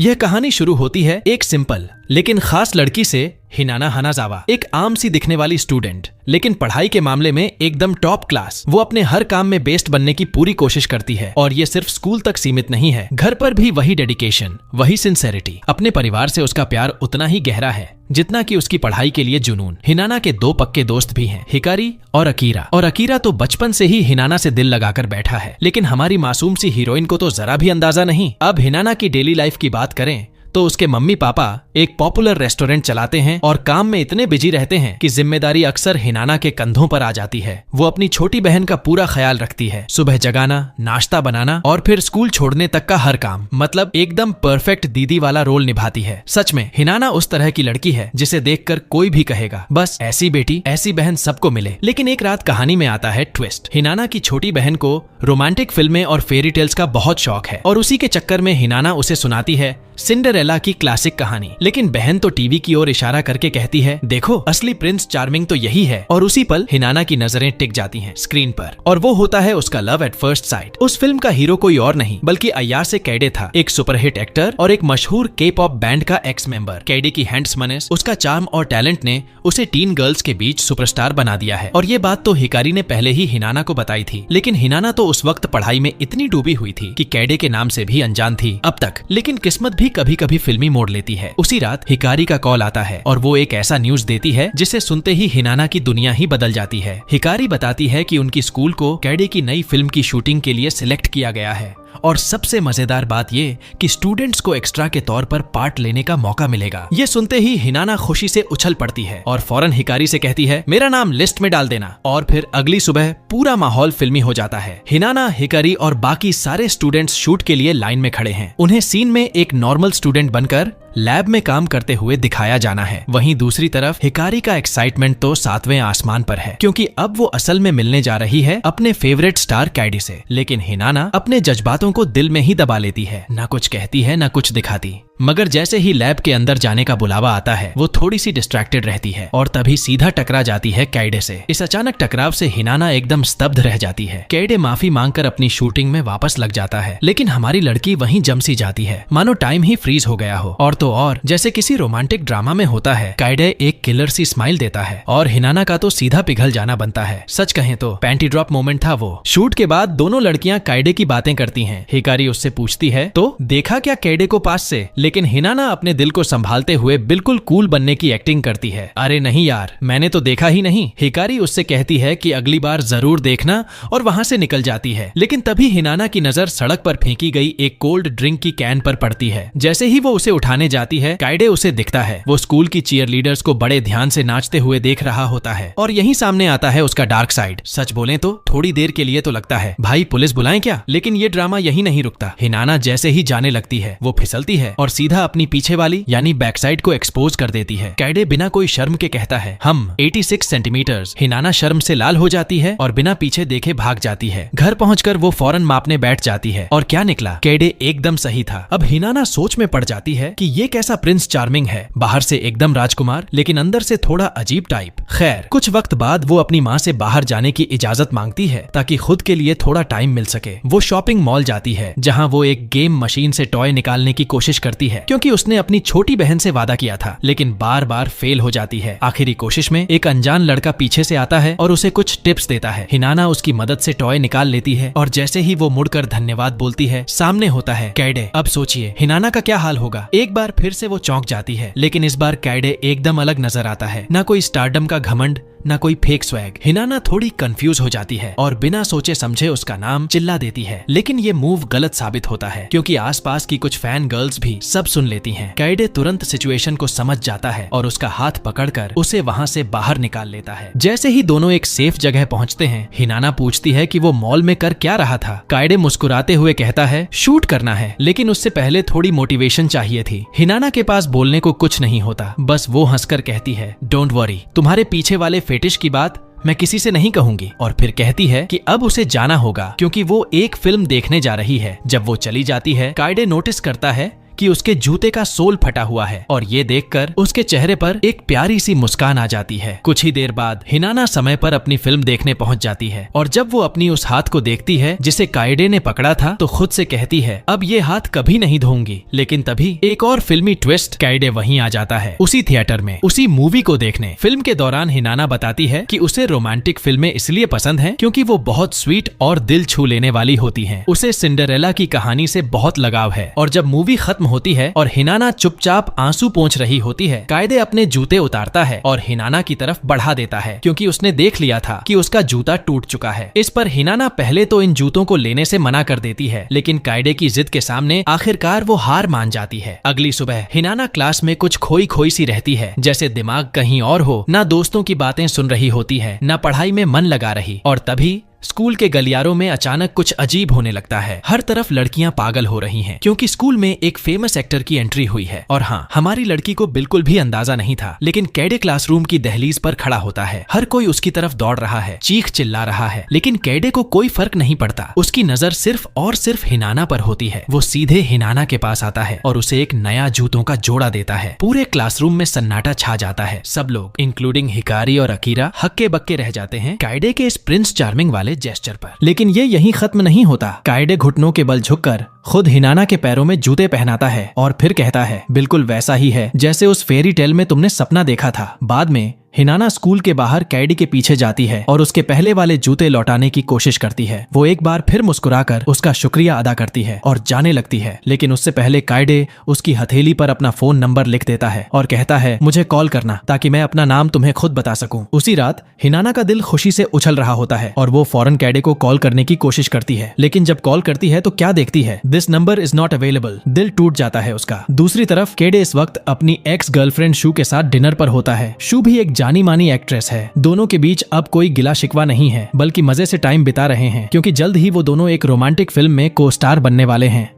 यह कहानी शुरू होती है एक सिंपल लेकिन खास लड़की से, हिनाना हनाजावा, एक आम सी दिखने वाली स्टूडेंट, लेकिन पढ़ाई के मामले में एकदम टॉप क्लास। वो अपने हर काम में बेस्ट बनने की पूरी कोशिश करती है और ये सिर्फ स्कूल तक सीमित नहीं है, घर पर भी वही डेडिकेशन, वही सिंसेरिटी। अपने परिवार से उसका प्यार उतना ही गहरा है जितना कि उसकी पढ़ाई के लिए जुनून। हिनाना के दो पक्के दोस्त भी हैं, हिकारी और अकीरा तो बचपन से ही हिनाना से दिल लगाकर बैठा है, लेकिन हमारी मासूम सी हीरोइन को तो जरा भी अंदाजा नहीं। अब हिनाना की डेली लाइफ की बात करें तो उसके मम्मी पापा एक पॉपुलर रेस्टोरेंट चलाते हैं और काम में इतने बिजी रहते हैं कि जिम्मेदारी अक्सर हिनाना के कंधों पर आ जाती है। वो अपनी छोटी बहन का पूरा ख्याल रखती है, सुबह जगाना, नाश्ता बनाना और फिर स्कूल छोड़ने तक का हर काम। मतलब एकदम परफेक्ट दीदी वाला रोल निभाती है। सच में हिनाना उस तरह की लड़की है जिसे देखकर कोई भी कहेगा बस ऐसी बेटी, ऐसी बहन सबको मिले। लेकिन एक रात कहानी में आता है ट्विस्ट। हिनाना की छोटी बहन को रोमांटिक फिल्में और फेरी टेल्स का बहुत शौक है और उसी के चक्कर में हिनाना उसे सुनाती है सिंड्रेला की क्लासिक कहानी। लेकिन बहन तो टीवी की ओर इशारा करके कहती है, देखो असली प्रिंस चार्मिंग तो यही है। और उसी पल हिनाना की नजरें टिक जाती हैं स्क्रीन पर और वो होता है उसका लव एट फर्स्ट साइट। उस फिल्म का हीरो कोई और नहीं बल्कि अय्यासे कैडे था, एक सुपरहिट एक्टर और एक मशहूर के-पॉप बैंड का एक्स मेंबर। कैडे की हैंडसमनेस, उसका चार्म और टैलेंट ने उसे टीन गर्ल्स के बीच सुपरस्टार बना दिया है। और ये बात तो हिकारी ने पहले ही हिनाना को बताई थी, लेकिन हिनाना तो उस वक्त पढ़ाई में इतनी डूबी हुई थी कि कैडे के नाम से भी अनजान थी अब तक। लेकिन किस्मत भी कभी कभी फिल्मी मोड़ लेती है। उसी रात हिकारी का कॉल आता है और वो एक ऐसा न्यूज देती है जिसे सुनते ही हिनाना की दुनिया ही बदल जाती है। हिकारी बताती है कि उनकी स्कूल को कैडे की नई फिल्म की शूटिंग के लिए सिलेक्ट किया गया है और सबसे मजेदार बात ये कि स्टूडेंट्स को एक्स्ट्रा के तौर पर पार्ट लेने का मौका मिलेगा। ये सुनते ही हिनाना खुशी से उछल पड़ती है और फौरन हिकारी से कहती है, मेरा नाम लिस्ट में डाल देना। और फिर अगली सुबह पूरा माहौल फिल्मी हो जाता है। हिनाना, हिकारी और बाकी सारे स्टूडेंट्स शूट के लिए लाइन में खड़े हैं। उन्हें सीन में एक नॉर्मल स्टूडेंट बनकर लैब में काम करते हुए दिखाया जाना है। वहीं दूसरी तरफ हिकारी का एक्साइटमेंट तो 7वें आसमान पर है, क्योंकि अब वो असल में मिलने जा रही है अपने फेवरेट स्टार कैडी से। लेकिन हिनाना अपने जज्बातों को दिल में ही दबा लेती है, ना कुछ कहती है ना कुछ दिखाती। मगर जैसे ही लैब के अंदर जाने का बुलावा आता है वो थोड़ी सी डिस्ट्रैक्टेड रहती है और तभी सीधा टकरा जाती है कैडे से। इस अचानक टकराव से हिनाना एकदम स्तब्ध रह जाती है। कैडे माफी मांगकर अपनी शूटिंग में वापस लग जाता है, लेकिन हमारी लड़की वहीं जम सी जाती है, मानो टाइम ही फ्रीज हो गया हो। और तो और जैसे किसी रोमांटिक ड्रामा में होता है, कैडे एक किलर सी स्माइल देता है और हिनाना का तो सीधा पिघल जाना बनता है। सच कहें तो पैंटी ड्रॉप मोमेंट था वो। शूट के बाद दोनों लड़कियां कैडे की बातें करती हैं। हिकारी उससे पूछती है, तो देखा क्या कैडे को पास से? लेकिन हिनाना अपने दिल को संभालते हुए बिल्कुल कूल बनने की एक्टिंग करती है। अरे नहीं यार, मैंने तो देखा ही नहीं। हिकारी उससे कहती है कि अगली बार जरूर देखना और वहां से निकल जाती है। लेकिन तभी हिनाना की नजर सड़क पर फेंकी गई एक कोल्ड ड्रिंक की कैन पर पड़ती है। जैसे ही वो उसे उठाने जाती है, कैडे उसे दिखता है। वो स्कूल की चीयर लीडर्स को बड़े ध्यान से नाचते हुए देख रहा होता है और यही सामने आता है उसका डार्क साइड। सच बोलें तो थोड़ी देर के लिए तो लगता है भाई पुलिस बुलाएं क्या, लेकिन ये ड्रामा यही नहीं रुकता। हिनाना जैसे ही जाने लगती है वो फिसलती है और सीधा अपनी पीछे वाली यानी बैक साइड को एक्सपोज कर देती है। कैडे बिना कोई शर्म के कहता है, हम 86 सेंटीमीटर। हिनाना शर्म से लाल हो जाती है और बिना पीछे देखे भाग जाती है। घर पहुंचकर वो फौरन मापने बैठ जाती है और क्या निकला, कैडे एकदम सही था। अब हिनाना सोच में पड़ जाती है कि ये कैसा प्रिंस चार्मिंग है, बाहर से एकदम राजकुमार लेकिन अंदर से थोड़ा अजीब टाइप। खैर कुछ वक्त बाद वो अपनी माँ से बाहर जाने की इजाजत मांगती है ताकि खुद के लिए थोड़ा टाइम मिल सके। वो शॉपिंग मॉल जाती है जहाँ वो एक गेम मशीन से टॉय निकालने की कोशिश करती है, क्योंकि उसने अपनी छोटी बहन से वादा किया था, लेकिन बार बार फेल हो जाती है। आखिरी कोशिश में एक अनजान लड़का पीछे से आता है और उसे कुछ टिप्स देता है। हिनाना उसकी मदद से टॉय निकाल लेती है और जैसे ही वो मुड़कर धन्यवाद बोलती है, सामने होता है कैडे। अब सोचिए हिनाना का क्या हाल होगा। एक बार फिर से वो चौंक जाती है, लेकिन इस बार कैडे एकदम अलग नजर आता है। ना कोई स्टारडम का घमंड, ना कोई फेक स्वैग। हिनाना थोड़ी कंफ्यूज हो जाती है और बिना सोचे समझे उसका नाम चिल्ला देती है, लेकिन ये मूव गलत साबित होता है क्योंकि आसपास की कुछ फैन गर्ल्स भी सब सुन लेती हैं। कैडे तुरंत सिचुएशन को समझ जाता है और उसका हाथ पकड़कर उसे वहां से बाहर निकाल लेता है। जैसे ही दोनों एक सेफ जगह पहुंचते हैं, हिनाना पूछती है कि वो मॉल में कर क्या रहा था। कैडे मुस्कुराते हुए कहता है, शूट करना है, लेकिन उससे पहले थोड़ी मोटिवेशन चाहिए थी। हिनाना के पास बोलने को कुछ नहीं होता, बस वो हंसकर कहती है, डोंट वरी, तुम्हारे पीछे वाले फेटिश की बात मैं किसी से नहीं कहूंगी। और फिर कहती है कि अब उसे जाना होगा क्योंकि वो एक फिल्म देखने जा रही है। जब वो चली जाती है, कैडे नोटिस करता है कि उसके जूते का सोल फटा हुआ है और ये देखकर उसके चेहरे पर एक प्यारी सी मुस्कान आ जाती है। कुछ ही देर बाद हिनाना समय पर अपनी फिल्म देखने पहुंच जाती है और जब वो अपनी उस हाथ को देखती है जिसे काइडे ने पकड़ा था तो खुद से कहती है अब ये हाथ कभी नहीं धोऊंगी। लेकिन तभी एक और फिल्मी ट्विस्ट, काइडे वहीं आ जाता है उसी थिएटर में उसी मूवी को देखने। फिल्म के दौरान हिनाना बताती है कि उसे रोमांटिक फिल्में इसलिए पसंद हैं क्योंकि वो बहुत स्वीट और दिल छू लेने वाली होती हैं। उसे सिंड्रेला की कहानी से बहुत लगाव है और जब मूवी खत्म होती है और हिनाना चुपचाप आंसू पोंछ रही होती है, काइडे अपने जूते उतारता है और हिनाना की तरफ बढ़ा देता है क्योंकि उसने देख लिया था कि उसका जूता टूट चुका है। इस पर हिनाना पहले तो इन जूतों को लेने से मना कर देती है, लेकिन काइडे की जिद के सामने आखिरकार वो हार मान जाती है। अगली सुबह हिनाना क्लास में कुछ खोई खोई सी रहती है, जैसे दिमाग कहीं और हो, ना दोस्तों की बातें सुन रही होती है, ना पढ़ाई में मन लगा रही। और तभी स्कूल के गलियारों में अचानक कुछ अजीब होने लगता है। हर तरफ लड़कियां पागल हो रही हैं क्योंकि स्कूल में एक फेमस एक्टर की एंट्री हुई है। और हाँ, हमारी लड़की को बिल्कुल भी अंदाजा नहीं था, लेकिन कैडे क्लासरूम की दहलीज पर खड़ा होता है। हर कोई उसकी तरफ दौड़ रहा है, चीख चिल्ला रहा है, लेकिन कैडे को कोई फर्क नहीं पड़ता। उसकी नजर सिर्फ और सिर्फ हिनाना पर होती है। वो सीधे हिनाना के पास आता है और उसे एक नया जूतों का जोड़ा देता है। पूरे क्लासरूम में सन्नाटा छा जाता है। सब लोग इंक्लूडिंग हिकारी और अकीरा हक्के बक्के रह जाते हैं काइडे के इस प्रिंस चार्मिंग वाले जेस्चर पर। लेकिन ये यहीं खत्म नहीं होता। काइडे घुटनों के बल झुककर खुद हिनाना के पैरों में जूते पहनाता है और फिर कहता है बिल्कुल वैसा ही है जैसे उस फेरी टेल में तुमने सपना देखा था। बाद में हिनाना स्कूल के बाहर कैडी के पीछे जाती है और उसके पहले वाले जूते लौटाने की कोशिश करती है। वो एक बार फिर मुस्कुराकर उसका शुक्रिया अदा करती है और जाने लगती है, लेकिन उससे पहले काइडे उसकी हथेली पर अपना फोन नंबर लिख देता है और कहता है मुझे कॉल करना ताकि मैं अपना नाम तुम्हें खुद बता सकूं। उसी रात हिनाना का दिल खुशी से उछल रहा होता है और वो फौरन कैडे को कॉल करने की कोशिश करती है, लेकिन जब कॉल करती है तो क्या देखती है, this number is not available. दिल टूट जाता है उसका। दूसरी तरफ कैडे इस वक्त अपनी एक्स गर्लफ्रेंड शू के साथ डिनर पर होता है। शू भी एक जानी मानी एक्ट्रेस है। दोनों के बीच अब कोई गिला शिकवा नहीं है, बल्कि मजे से टाइम बिता रहे हैं क्योंकि जल्द ही वो दोनों एक रोमांटिक फिल्म में को स्टार बनने वाले हैं।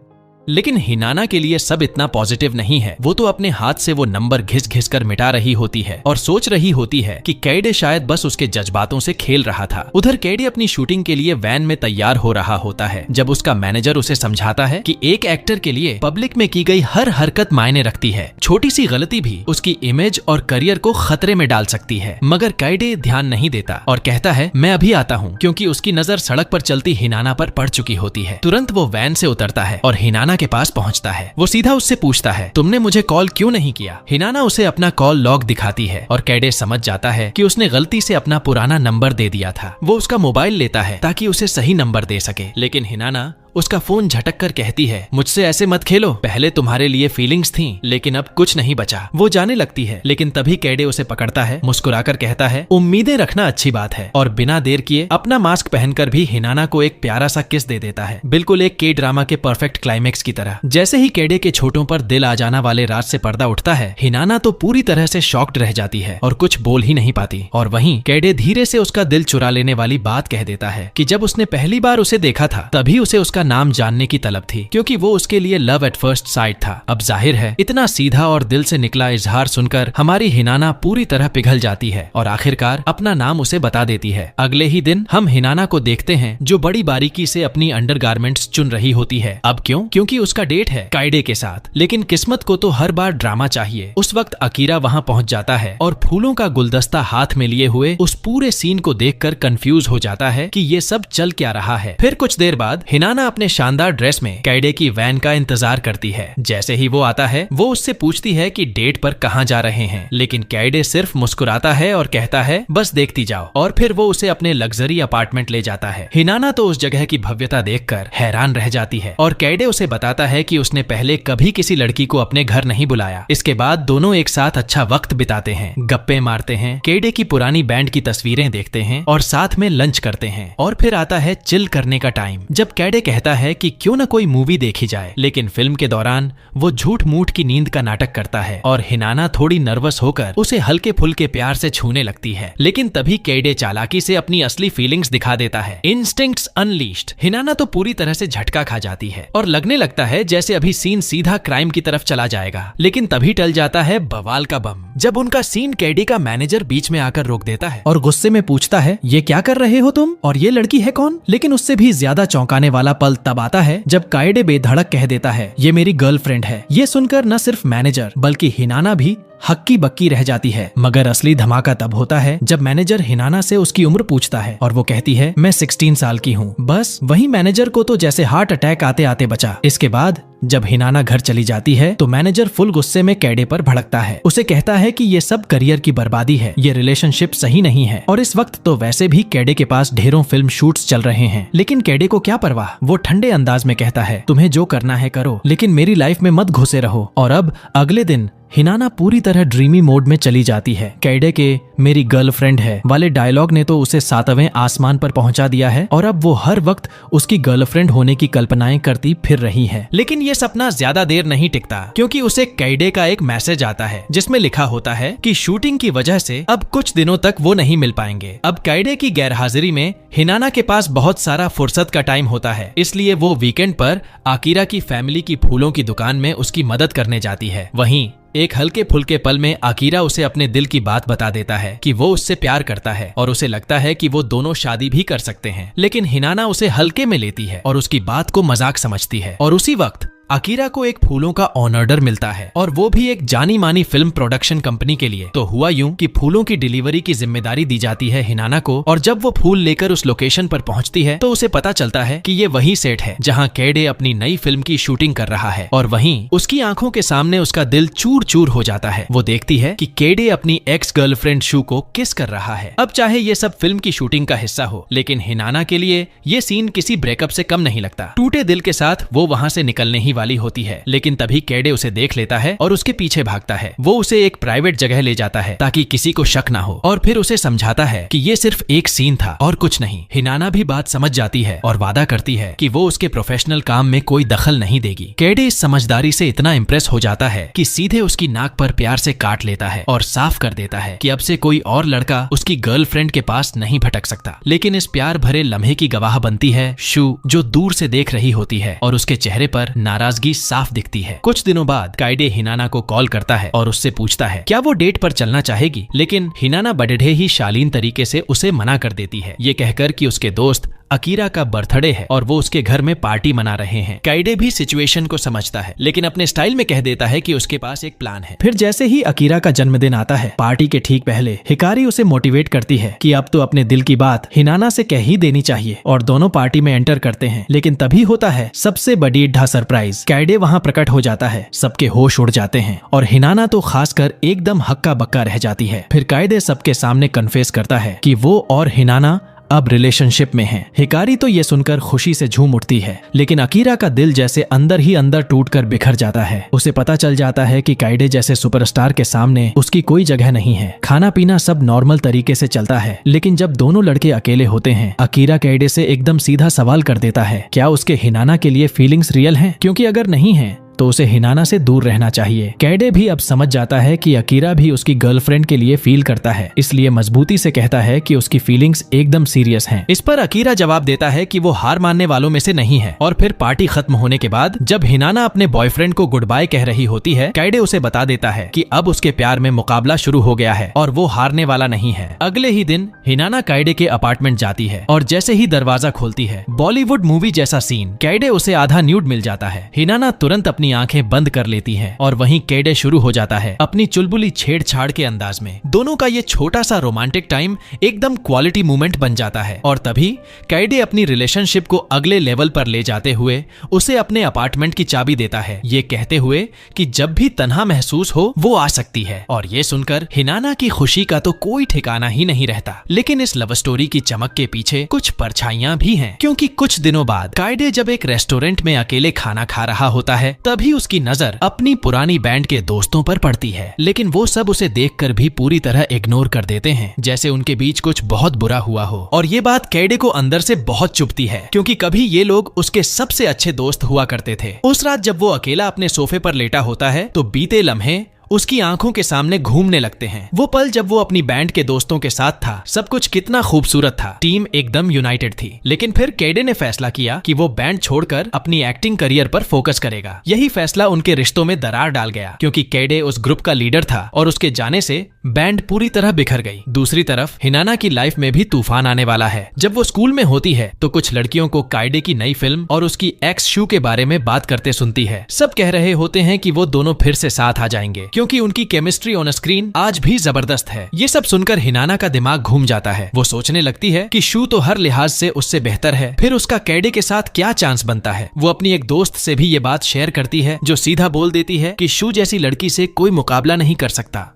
लेकिन हिनाना के लिए सब इतना पॉजिटिव नहीं है। वो तो अपने हाथ से वो नंबर घिस घिस कर मिटा रही होती है और सोच रही होती है कि कैडे शायद बस उसके जज्बातों से खेल रहा था। उधर कैडे अपनी शूटिंग के लिए वैन में तैयार हो रहा होता है जब उसका मैनेजर उसे समझाता है कि एक एक्टर के लिए पब्लिक में की गई हर हरकत मायने रखती है। छोटी सी गलती भी उसकी इमेज और करियर को खतरे में डाल सकती है। मगर कैडे ध्यान नहीं देता और कहता है मैं अभी आता हूँ, क्योंकि उसकी नजर सड़क पर चलती हिनाना पर पड़ चुकी होती है। तुरंत वो वैन से उतरता है और हिनाना के पास पहुंचता है। वो सीधा उससे पूछता है तुमने मुझे कॉल क्यों नहीं किया। हिनाना उसे अपना कॉल लॉग दिखाती है और कैडे समझ जाता है कि उसने गलती से अपना पुराना नंबर दे दिया था। वो उसका मोबाइल लेता है ताकि उसे सही नंबर दे सके, लेकिन हिनाना उसका फोन झटक कर कहती है मुझसे ऐसे मत खेलो, पहले तुम्हारे लिए फीलिंग्स थी लेकिन अब कुछ नहीं बचा। वो जाने लगती है, लेकिन तभी कैडे उसे पकड़ता है, मुस्कुराकर कहता है उम्मीदें रखना अच्छी बात है, और बिना देर किए अपना मास्क पहनकर भी हिनाना को एक प्यारा सा किस दे देता है, बिल्कुल एक के ड्रामा के परफेक्ट क्लाइमेक्स की तरह। जैसे ही कैडे के छोटों पर दिल आ जाना वाले राज से पर्दा उठता है, हिनाना तो पूरी तरह से शॉक्ड रह जाती है और कुछ बोल ही नहीं पाती। और वहीं कैडे धीरे से उसका दिल चुरा लेने वाली बात कह देता है कि जब उसने पहली बार उसे देखा था तभी उसे उसका नाम जानने की तलब थी, क्योंकि वो उसके लिए लव एट फर्स्ट साइट था। अब जाहिर है इतना सीधा और दिल से निकला इजहार सुनकर हमारी हिनाना पूरी तरह पिघल जाती है और आखिरकार अपना नाम उसे बता देती है। अगले ही दिन हम हिनाना को देखते हैं जो बड़ी बारीकी से अपनी अंडरगारमेंट्स चुन रही होती है। अब क्यों? क्योंकि उसका डेट है काइडे के साथ। लेकिन किस्मत को तो हर बार ड्रामा चाहिए। उस वक्त अकीरा वहां पहुंच जाता है और फूलों का गुलदस्ता हाथ में लिए हुए उस पूरे सीन को देखकर कंफ्यूज हो जाता है कि ये सब चल क्या रहा है। फिर कुछ देर बाद हिनाना अपने शानदार ड्रेस में कैडे की वैन का इंतजार करती है। जैसे ही वो आता है वो उससे पूछती है कि डेट पर कहाँ जा रहे हैं, लेकिन कैडे सिर्फ मुस्कुराता है और कहता है बस देखती जाओ, और फिर वो उसे अपने लग्जरी अपार्टमेंट ले जाता है। हिनाना तो उस जगह की भव्यता देखकर हैरान रह जाती है और कैडे उसे बताता है कि उसने पहले कभी किसी लड़की को अपने घर नहीं बुलाया। इसके बाद दोनों एक साथ अच्छा वक्त बिताते हैं, गप्पे मारते हैं, कैडे की पुरानी बैंड की तस्वीरें देखते हैं और साथ में लंच करते हैं। और फिर आता है चिल करने का टाइम, जब कैडे कहता है कि क्यों न कोई मूवी देखी जाए। लेकिन फिल्म के दौरान वो झूठ मूठ की नींद का नाटक करता है और हिनाना थोड़ी नर्वस होकर उसे हल्के फुल्के प्यार से छूने लगती है। लेकिन तभी कैडे चालाकी से अपनी असली फीलिंग्स दिखा देता है। Instincts unleashed. हिनाना तो पूरी तरह से झटका खा जाती है और लगने लगता लगता है जैसे अभी सीन सीधा क्राइम की तरफ चला जाएगा, लेकिन तभी टल जाता है बवाल का बम जब उनका सीन कैडे का मैनेजर बीच में आकर रोक देता है और गुस्से में पूछता है, ये क्या कर रहे हो तुम और ये लड़की है कौन? लेकिन उससे भी ज्यादा चौंकाने वाला पल तब आता है जब कायडे बेधड़क कह देता है, ये मेरी गर्लफ्रेंड है। ये सुनकर न सिर्फ मैनेजर बल्कि हिनाना भी हक्की बक्की रह जाती है। मगर असली धमाका तब होता है जब मैनेजर हिनाना से उसकी उम्र पूछता है और वो कहती है, मैं 16 साल की हूँ। बस वही मैनेजर को तो जैसे हार्ट अटैक आते आते बचा। इसके बाद जब हिनाना घर चली जाती है तो मैनेजर फुल गुस्से में कैडे पर भड़कता है। उसे कहता है कि ये सब करियर की बर्बादी है, ये रिलेशनशिप सही नहीं है। और इस वक्त तो वैसे भी कैडे के पास ढेरों फिल्म शूट्स चल रहे हैं, लेकिन कैडे को क्या परवाह। वो ठंडे अंदाज में कहता है, तुम्हें जो करना है करो, लेकिन मेरी लाइफ में मत घुसे रहो। और अब अगले दिन हिनाना पूरी तरह ड्रीमी मोड में चली जाती है। कैडे के मेरी गर्लफ्रेंड है वाले डायलॉग ने तो उसे 7वें आसमान पर पहुंचा दिया है और अब वो हर वक्त उसकी गर्लफ्रेंड होने की कल्पनाएं करती फिर रही है। लेकिन ये सपना ज्यादा देर नहीं टिकता, क्योंकि उसे कैडे का एक मैसेज आता है जिसमें लिखा होता है कि शूटिंग की वजह से अब कुछ दिनों तक वो नहीं मिल पाएंगे। अब कैडे की गैरहाजिरी में हिनाना के पास बहुत सारा फुर्सत का टाइम होता है, इसलिए वो वीकेंड पर आकिरा की फैमिली की फूलों की दुकान में उसकी मदद करने जाती है। वहीं एक हल्के फुल्के पल में आकिरा उसे अपने दिल की बात बता देता है कि वो उससे प्यार करता है और उसे लगता है कि वो दोनों शादी भी कर सकते हैं। लेकिन हिनाना उसे हल्के में लेती है और उसकी बात को मजाक समझती है। और उसी वक्त आकिरा को एक फूलों का ऑन ऑर्डर मिलता है और वो भी एक जानी मानी फिल्म प्रोडक्शन कंपनी के लिए। तो हुआ यूं कि फूलों की डिलीवरी की जिम्मेदारी दी जाती है हिनाना को, और जब वो फूल लेकर उस लोकेशन पर पहुंचती है तो उसे पता चलता है कि ये वही सेट है जहां कैडे अपनी नई फिल्म की शूटिंग कर रहा है। और वहीं उसकी आंखों के सामने उसका दिल चूर चूर हो जाता है। वो देखती है कि कैडे अपनी एक्स गर्लफ्रेंड शू को किस कर रहा है। अब चाहे ये सब फिल्म की शूटिंग का हिस्सा हो, लेकिन हिनाना के लिए ये सीन किसी ब्रेकअप से कम नहीं लगता। टूटे दिल के साथ वो वहां से निकलने ही वाली होती है, लेकिन तभी कैडे उसे देख लेता है और उसके पीछे भागता है। वो उसे एक प्राइवेट जगह ले जाता है ताकि किसी को शक ना हो, और फिर उसे समझाता है कि ये सिर्फ एक सीन था और कुछ नहीं। हिनाना भी बात समझ जाती है और वादा करती है कि वो उसके प्रोफेशनल काम में कोई दखल नहीं देगी। कैडे इस समझदारी से इतना इम्प्रेस हो जाता है कि सीधे उसकी नाक पर प्यार से काट लेता है और साफ कर देता है कि अब से कोई और लड़का उसकी गर्लफ्रेंड के पास नहीं भटक सकता। लेकिन इस प्यार भरे लम्हे की गवाह बनती है शू, जो दूर से देख रही होती है और उसके चेहरे पर नाराजगी साफ दिखती है। कुछ दिनों बाद कायडे हिनाना को कॉल करता है और उससे पूछता है क्या वो डेट पर चलना चाहेगी, लेकिन हिनाना बड़े ही शालीन तरीके से उसे मना कर देती है, ये कहकर कि उसके दोस्त अकीरा का बर्थडे है और वो उसके घर में पार्टी मना रहे हैं। काइडे भी सिचुएशन को समझता है, लेकिन अपने स्टाइल में कह देता है कि उसके पास एक प्लान है। फिर जैसे ही अकीरा का जन्मदिन आता है, पार्टी के ठीक पहले हिकारी उसे मोटिवेट करती है कि अब तो अपने दिल की बात हिनाना से कह ही देनी चाहिए, और दोनों पार्टी में एंटर करते हैं। लेकिन तभी होता है सबसे बड़ी ढा सरप्राइज। काइडे वहाँ प्रकट हो जाता है, सबके होश उड़ जाते हैं और हिनाना तो खासकर एकदम हक्का बक्का रह जाती है। फिर काइडे सबके सामने कन्फेस करता है कि वो और हिनाना अब रिलेशनशिप में हैं। हिकारी तो ये सुनकर खुशी से झूम उठती है, लेकिन अकीरा का दिल जैसे अंदर ही अंदर टूटकर बिखर जाता है। उसे पता चल जाता है कि काइडे जैसे सुपरस्टार के सामने उसकी कोई जगह नहीं है। खाना पीना सब नॉर्मल तरीके से चलता है, लेकिन जब दोनों लड़के अकेले होते हैं, अकीरा काइडे से एकदम सीधा सवाल कर देता है, क्या उसके हिनाना के लिए फीलिंग्स रियल हैं? क्योंकि अगर नहीं है तो उसे हिनाना से दूर रहना चाहिए। काइडे भी अब समझ जाता है कि अकीरा भी उसकी गर्लफ्रेंड के लिए फील करता है, इसलिए मजबूती से कहता है कि उसकी फीलिंग्स एकदम सीरियस हैं। इस पर अकीरा जवाब देता है कि वो हार मानने वालों में से नहीं है। और फिर पार्टी खत्म होने के बाद जब हिनाना अपने बॉयफ्रेंड को गुड बाय कह रही होती है, काइडे उसे बता देता है कि अब उसके प्यार में मुकाबला शुरू हो गया है और वो हारने वाला नहीं है। अगले ही दिन हिनाना काइडे के अपार्टमेंट जाती है और जैसे ही दरवाजा खोलती है, बॉलीवुड मूवी जैसा सीन, काइडे उसे आधा न्यूड मिल जाता है। हिनाना तुरंत अपनी आंखें बंद कर लेती है और वहीं काइडे शुरू हो जाता है अपनी चुलबुली छेड़छाड़ के अंदाज में। दोनों का ये छोटा सा रोमांटिक टाइम एकदम क्वालिटी मोमेंट बन जाता है। और तभी काइडे अपनी रिलेशनशिप को अगले लेवल पर ले जाते हुए उसे अपने अपार्टमेंट की चाबी देता है, ये कहते हुए कि जब भी तन्हा महसूस हो वो आ सकती है। और ये सुनकर हिनाना की खुशी का तो कोई ठिकाना ही नहीं रहता। लेकिन इस लव स्टोरी की चमक के पीछे कुछ परछाइयां भी हैं, क्योंकि कुछ दिनों बाद काइडे जब एक रेस्टोरेंट में अकेले खाना खा रहा होता है, तभी उसकी नजर अपनी पुरानी बैंड के दोस्तों पर पड़ती है। लेकिन वो सब उसे देखकर भी पूरी तरह इग्नोर कर देते हैं, जैसे उनके बीच कुछ बहुत बुरा हुआ हो। और ये बात काइडे को अंदर से बहुत चुभती है, क्योंकि कभी ये लोग उसके सबसे अच्छे दोस्त हुआ करते थे। उस रात जब वो अकेला अपने सोफे पर लेटा होता है, तो बीते लम्हे उसकी आंखों के सामने घूमने लगते हैं। वो पल जब वो अपनी बैंड के दोस्तों के साथ था, सब कुछ कितना खूबसूरत था, टीम एकदम यूनाइटेड थी। लेकिन फिर कैडे ने फैसला किया कि वो बैंड छोड़कर अपनी एक्टिंग करियर पर फोकस करेगा। यही फैसला उनके रिश्तों में दरार डाल गया, क्योंकि कैडे उस ग्रुप का लीडर था और उसके जाने से बैंड पूरी तरह बिखर गई। दूसरी तरफ हिनाना की लाइफ में भी तूफान आने वाला है। जब वो स्कूल में होती है तो कुछ लड़कियों को कायडे की नई फिल्म और उसकी एक्स शू के बारे में बात करते सुनती है। सब कह रहे होते हैं कि वो दोनों फिर से साथ आ जाएंगे, क्योंकि उनकी केमिस्ट्री ऑन स्क्रीन आज भी जबरदस्त है। ये सब सुनकर हिनाना का दिमाग घूम जाता है। वो सोचने लगती है कि शू तो हर लिहाज से उससे बेहतर है, फिर उसका कैडे के साथ क्या चांस बनता है। वो अपनी एक दोस्त से भी ये बात शेयर करती है, जो सीधा बोल देती है कि शू जैसी लड़की से कोई मुकाबला नहीं कर सकता।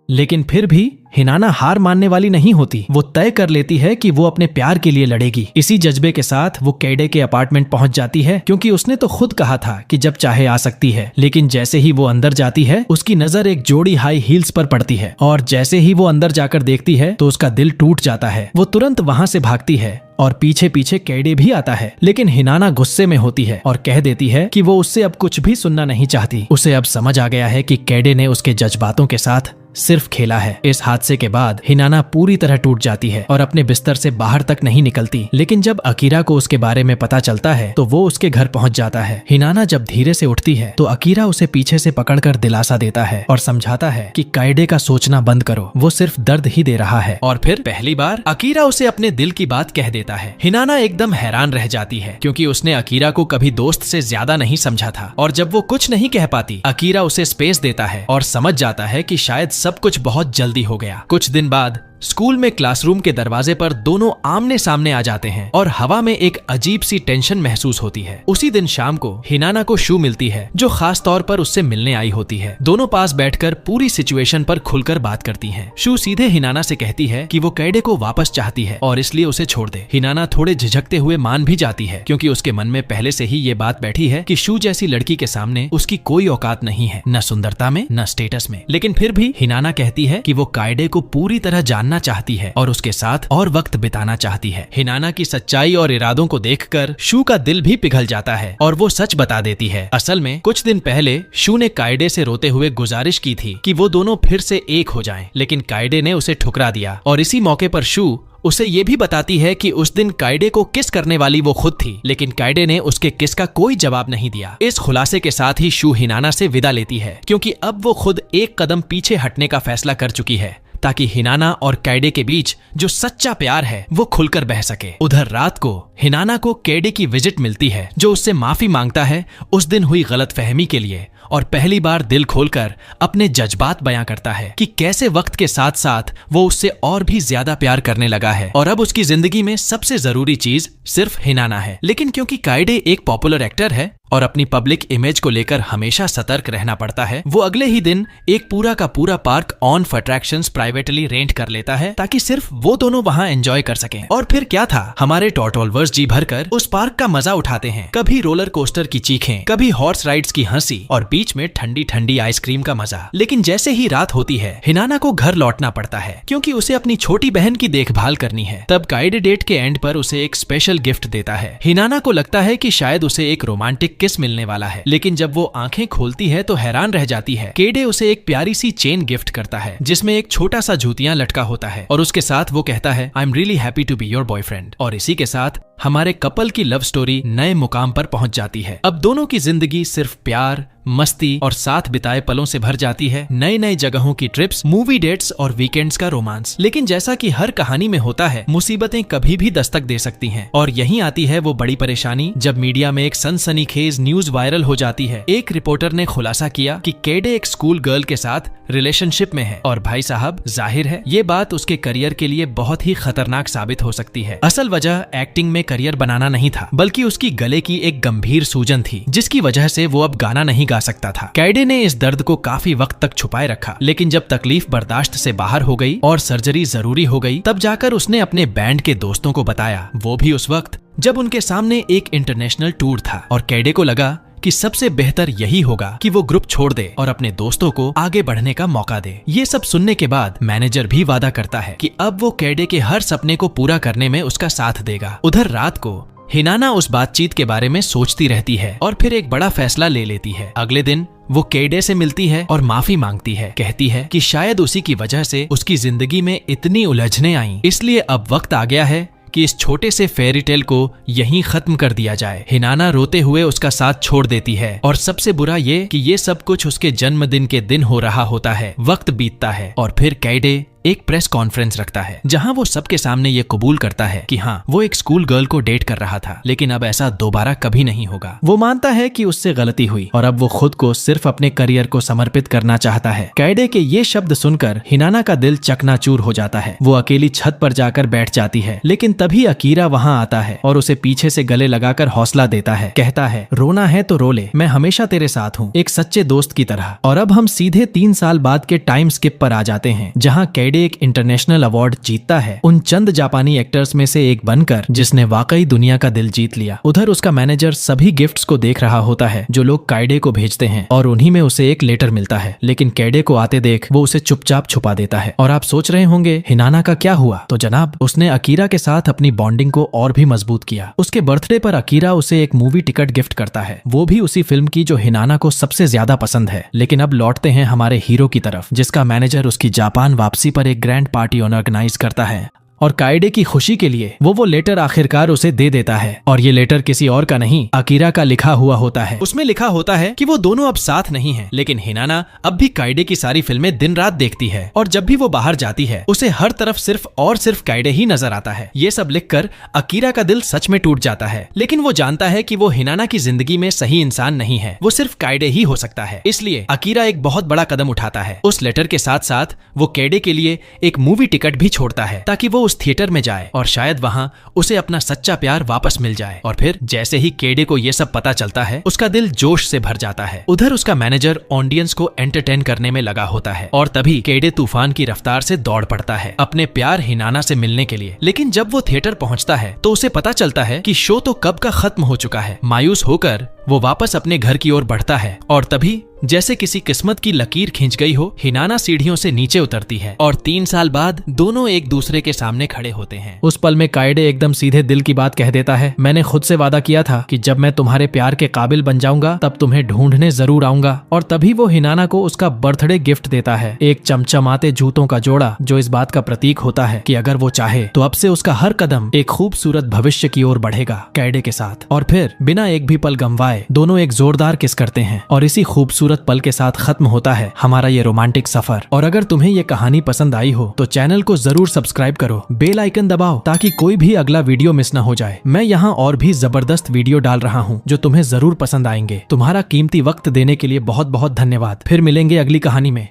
लेकिन फिर भी हिनाना हार मानने वाली नहीं होती। वो तय कर लेती है कि वो अपने प्यार के लिए लड़ेगी। इसी जज्बे के साथ वो कैडे के अपार्टमेंट पहुंच जाती है, क्योंकि उसने तो खुद कहा था कि जब चाहे आ सकती है। लेकिन जैसे ही वो अंदर जाती है, उसकी नजर एक जोड़ी हाई हील्स पर पड़ती है, और जैसे ही वो अंदर जाकर देखती है तो उसका दिल टूट जाता है। वो तुरंत वहां से भागती है और पीछे पीछे कैडे भी आता है। लेकिन हिनाना गुस्से में होती है और कह देती है कि वो उससे अब कुछ भी सुनना नहीं चाहती। उसे अब समझ आ गया है कि कैडे ने उसके जज्बातों के साथ सिर्फ खेला है। इस हादसे के बाद हिनाना पूरी तरह टूट जाती है और अपने बिस्तर से बाहर तक नहीं निकलती। लेकिन जब अकीरा को उसके बारे में पता चलता है तो वो उसके घर पहुंच जाता है। हिनाना जब धीरे से उठती है तो अकीरा उसे पीछे से पकड़कर दिलासा देता है और समझाता है कि कायडे का सोचना बंद करो, वो सिर्फ दर्द ही दे रहा है। और फिर पहली बार अकीरा उसे अपने दिल की बात कह देता है। हिनाना एकदम हैरान रह जाती है, क्योंकि उसने अकीरा को कभी दोस्त से ज्यादा नहीं समझा था। और जब वो कुछ नहीं कह पाती, अकीरा उसे स्पेस देता है और समझ जाता है कि शायद सब कुछ बहुत जल्दी हो गया। कुछ दिन बाद स्कूल में क्लासरूम के दरवाजे पर दोनों आमने सामने आ जाते हैं और हवा में एक अजीब सी टेंशन महसूस होती है। उसी दिन शाम को हिनाना को शू मिलती है, जो खास तौर पर उससे मिलने आई होती है। दोनों पास बैठकर पूरी सिचुएशन पर खुलकर बात करती हैं। शू सीधे हिनाना से कहती है कि वो कैडे को वापस चाहती है और इसलिए उसे छोड़ दे। हिनाना थोड़े झिझकते हुए मान भी जाती है, क्योंकि उसके मन में पहले से ही ये बात बैठी है कि शू जैसी लड़की के सामने उसकी कोई औकात नहीं है, न सुंदरता में न स्टेटस में। लेकिन फिर भी हिनाना कहती है कि वो कायडे को पूरी तरह जानना चाहती है और उसके साथ और वक्त बिताना चाहती है। हिनाना की सच्चाई और इरादों को देखकर शू का दिल भी पिघल जाता है और वो सच बता देती है। असल में कुछ दिन पहले शू ने कायडे से रोते हुए गुजारिश की थी कि वो दोनों फिर से एक हो जाएं, लेकिन कायडे ने उसे ठुकरा दिया। और इसी मौके पर शू उसे ये भी बताती है कि उस दिन कायडे को किस करने वाली वो खुद थी, लेकिन कायडे ने उसके किस का कोई जवाब नहीं दिया। इस खुलासे के साथ ही शू हिनाना से विदा लेती है, क्योंकि अब वो खुद एक कदम पीछे हटने का फैसला कर चुकी है, ताकि हिनाना और कैडे के बीच जो सच्चा प्यार है वो खुलकर बह सके। उधर रात को हिनाना को कैडे की विजिट मिलती है, जो उससे माफी मांगता है उस दिन हुई गलतफहमी के लिए, और पहली बार दिल खोलकर अपने जज्बात बयां करता है कि कैसे वक्त के साथ साथ वो उससे और भी ज्यादा प्यार करने लगा है और अब उसकी जिंदगी में सबसे जरूरी चीज सिर्फ हिनाना है। लेकिन क्योंकि कायडे एक पॉपुलर एक्टर है और अपनी पब्लिक इमेज को लेकर हमेशा सतर्क रहना पड़ता है, वो अगले ही दिन एक पूरा का पूरा park on for attractions privately rent कर लेता है, ताकि सिर्फ वो दोनों वहां एंजॉय कर सकें। और फिर क्या था, हमारे टॉटोलवर्स जी भरकर उस पार्क का मजा उठाते हैं। कभी रोलर कोस्टर की चीखें, कभी हॉर्स राइड्स की हंसी और बीच में ठंडी ठंडी आइसक्रीम का मजा। लेकिन जैसे ही रात होती है, हिनाना को घर लौटना पड़ता है, क्योंकि उसे अपनी छोटी बहन की देखभाल करनी है। तब कायडे डेट के एंड पर उसे एक स्पेशल गिफ्ट देता है। हिनाना को लगता है कि शायद उसे एक रोमांटिक किस मिलने वाला है, लेकिन जब वो आंखें खोलती है तो हैरान रह जाती है। कैडे उसे एक प्यारी सी चेन गिफ्ट करता है, जिसमें एक छोटा सा जूतियां लटका होता है, और उसके साथ वो कहता है I am really happy to be your boyfriend. और इसी के साथ हमारे कपल की लव स्टोरी नए मुकाम पर पहुंच जाती है। अब दोनों की जिंदगी सिर्फ प्यार, मस्ती और साथ बिताए पलों से भर जाती है। नई नई जगहों की ट्रिप्स, मूवी डेट्स और वीकेंड्स का रोमांस। लेकिन जैसा कि हर कहानी में होता है, मुसीबतें कभी भी दस्तक दे सकती हैं, और यहीं आती है वो बड़ी परेशानी जब मीडिया में एक सनसनीखेज न्यूज वायरल हो जाती है। एक रिपोर्टर ने खुलासा किया कि कैडे एक स्कूल गर्ल के साथ रिलेशनशिप में है, और भाई साहब जाहिर है ये बात उसके करियर के लिए बहुत ही खतरनाक साबित हो सकती है। असल वजह एक्टिंग में करियर बनाना नहीं था, बल्कि उसकी गले की एक गंभीर सूजन थी, जिसकी वजह से वो अब गाना नहीं गा सकता था। कैडे ने इस दर्द को काफी वक्त तक छुपाए रखा, लेकिन जब तकलीफ बर्दाश्त से बाहर हो गई और सर्जरी जरूरी हो गई, तब जाकर उसने अपने बैंड के दोस्तों को बताया। वो भी उस वक्त जब उनके सामने एक इंटरनेशनल टूर था, और कैडे को लगा कि सबसे बेहतर यही होगा कि वो ग्रुप छोड़ दे और अपने दोस्तों को आगे बढ़ने का मौका दे। ये सब सुनने के बाद मैनेजर भी वादा करता है कि अब वो कैडे के हर सपने को पूरा करने में उसका साथ देगा। उधर रात को हिनाना उस बातचीत के बारे में सोचती रहती है और फिर एक बड़ा फैसला ले लेती है। अगले दिन वो केडे से मिलती है और माफी मांगती है। कहती है कि शायद उसी की वजह से उसकी जिंदगी में इतनी उलझने आईं, इसलिए अब वक्त आ गया है कि इस छोटे से फेरी टेल को यहीं खत्म कर दिया जाए। हिनाना रोते हुए उसका साथ छोड़ देती है और सबसे बुरा ये कि ये सब कुछ उसके जन्मदिन के दिन हो रहा होता है। वक्त बीतता है और फिर कैडे एक प्रेस कॉन्फ्रेंस रखता है जहां वो सबके सामने ये कबूल करता है कि हाँ, वो एक स्कूल गर्ल को डेट कर रहा था, लेकिन अब ऐसा दोबारा कभी नहीं होगा। वो मानता है कि उससे गलती हुई और अब वो खुद को सिर्फ अपने करियर को समर्पित करना चाहता है। कैडे के ये शब्द सुनकर हिनाना का दिल चकनाचूर हो जाता है। वो अकेली छत पर जाकर बैठ जाती है, लेकिन तभी अकीरा वहाँ आता है और उसे पीछे से गले लगाकर हौसला देता है। कहता है, रोना है तो रो ले, मैं हमेशा तेरे साथ हूँ, एक सच्चे दोस्त की तरह। और अब हम सीधे 3 साल बाद के टाइम स्किप पर आ जाते हैं, जहाँ एक इंटरनेशनल अवार्ड जीतता है उन चंद जापानी एक्टर्स में से एक बनकर जिसने वाकई दुनिया का दिल जीत लिया। उधर उसका मैनेजर सभी गिफ्ट्स को देख रहा होता है जो लोग काइडे को भेजते हैं और उन्हीं में उसे एक लेटर मिलता है, लेकिन कैडे को आते देख वो उसे चुपचाप छुपा देता है। और आप सोच रहे होंगे हिनाना का क्या हुआ? तो जनाब, उसने अकीरा के साथ अपनी बॉन्डिंग को और भी मजबूत किया। उसके बर्थडे पर अकीरा उसे एक मूवी टिकट गिफ्ट करता है, वो भी उसी फिल्म की जो हिनाना को सबसे ज्यादा पसंद है। लेकिन अब लौटते हैं हमारे हीरो की तरफ, जिसका मैनेजर उसकी जापान वापसी पर एक ग्रैंड पार्टी ऑर्गेनाइज करता है और काइडे की खुशी के लिए वो लेटर आखिरकार उसे दे देता है। और ये लेटर किसी और का नहीं, अकीरा का लिखा हुआ होता है। उसमें लिखा होता है कि वो दोनों अब साथ नहीं हैं, लेकिन हिनाना अब भी काइडे की सारी फिल्में दिन रात देखती है और जब भी वो बाहर जाती है उसे हर तरफ सिर्फ और सिर्फ काइडे ही नजर आता है। ये सब लिखकर अकीरा का दिल सच में टूट जाता है, लेकिन वो जानता है कि वो हिनाना की जिंदगी में सही इंसान नहीं है, वो सिर्फ काइडे ही हो सकता है। इसलिए अकीरा एक बहुत बड़ा कदम उठाता है। उस लेटर के साथ साथ वो कैडे के लिए एक मूवी टिकट भी छोड़ता है ताकि वो उस थिएटर में जाए और शायद वहां उसे अपना सच्चा प्यार वापस मिल जाए। और फिर जैसे ही कैडे को ये सब पता चलता है, उसका दिल जोश से भर जाता है। उधर उसका मैनेजर ऑडियंस को एंटरटेन करने में लगा होता है और तभी कैडे तूफान की रफ्तार से दौड़ पड़ता है अपने प्यार हिनाना से मिलने के लिए। लेकिन जब वो थिएटर पहुंचता है तो उसे पता चलता है कि शो तो कब का खत्म हो चुका है। मायूस होकर वो वापस अपने घर की ओर बढ़ता है और तभी जैसे किसी किस्मत की लकीर खींच गई हो, हिनाना सीढ़ियों से नीचे उतरती है और 3 साल बाद दोनों एक दूसरे के सामने खड़े होते हैं। उस पल में काइडे एकदम सीधे दिल की बात कह देता है, मैंने खुद से वादा किया था कि जब मैं तुम्हारे प्यार के काबिल बन जाऊंगा तब तुम्हें ढूंढने जरूर आऊंगा। और तभी वो हिनाना को उसका बर्थडे गिफ्ट देता है, एक चमचमाते जूतों का जोड़ा जो इस बात का प्रतीक होता है कि अगर वो चाहे तो अब से उसका हर कदम एक खूबसूरत भविष्य की ओर बढ़ेगा कैडे के साथ। और फिर बिना एक भी पल गंवाए दोनों एक जोरदार किस करते हैं और इसी खूबसूरत पल के साथ खत्म होता है हमारा ये रोमांटिक सफर। और अगर तुम्हें ये कहानी पसंद आई हो तो चैनल को जरूर सब्सक्राइब करो, बेल आइकन दबाओ ताकि कोई भी अगला वीडियो मिस ना हो जाए। मैं यहाँ और भी जबरदस्त वीडियो डाल रहा हूँ जो तुम्हें जरूर पसंद आएंगे। तुम्हारा कीमती वक्त देने के लिए बहुत बहुत धन्यवाद। फिर मिलेंगे अगली कहानी में।